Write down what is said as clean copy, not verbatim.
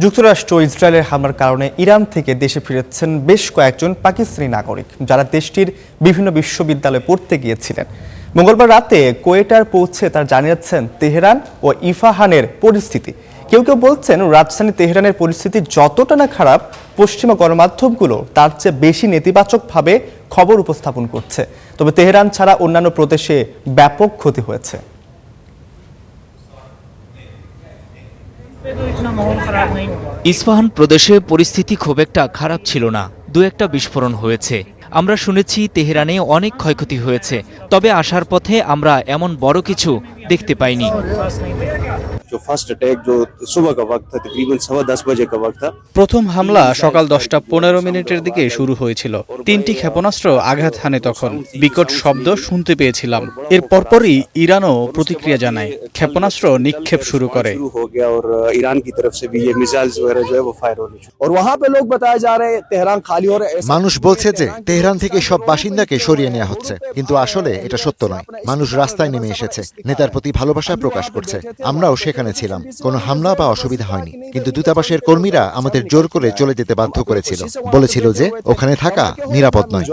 যুক্তরাষ্ট্র ইসরায়েলের হামলার কারণে ইরান থেকে দেশে ফিরেছেন বেশ কয়েকজন পাকিস্তানি নাগরিক যারা দেশটির বিভিন্ন বিশ্ববিদ্যালয়ে পড়তে গিয়েছিলেন। মঙ্গলবার রাতে কোয়েটার পৌঁছে তারা জানিয়েছেন তেহরান ও ইস্পাহানের পরিস্থিতি। কেউ কেউ বলছেন রাজধানী তেহরানের পরিস্থিতি যতটা না খারাপ, পশ্চিমা গণমাধ্যমগুলো তার চেয়ে বেশি নেতিবাচকভাবে খবর উপস্থাপন করছে। তবে তেহরান ছাড়া অন্যান্য প্রদেশে ব্যাপক ক্ষতি হয়েছে। ইস্পাহান প্রদেশে পরিস্থিতি খুব একটা খারাপ ছিল না, দু একটা বিস্ফোরণ হয়েছে। আমরা শুনেছি তেহরানে অনেক ক্ষয়ক্ষতি হয়েছে, তবে আসার পথে আমরা এমন বড় কিছু দেখতে পাইনি। প্রথম হামলা সকাল 10:15 দিকে শুরু হয়েছিল। 3টি ক্ষেপণাস্ত্র আঘাত হানে, তখন বিকট শব্দ শুনতে পেয়েছিলাম। এর পরপরই ইরানও প্রতিক্রিয়া জানায়, ক্ষেপণাস্ত্র নিক্ষেপ শুরু করে। মানুষ বলছে যে তেহরান থেকে সব বাসিন্দাকে সরিয়ে নেওয়া হচ্ছে, কিন্তু আসলে এটা সত্য নয়। মানুষ রাস্তায় নেমে এসেছে, নেতার প্রতি ভালোবাসা প্রকাশ করছে। আমরাও সেখানে ছিলাম, কোনো হামলা বা অসুবিধা হয়নি, কিন্তু দূতাবাসের কর্মীরা আমাদের জোর করে চলে যেতে বাধ্য করেছিল, বলেছিল যে ওখানে থাকা নিরাপদ নয়।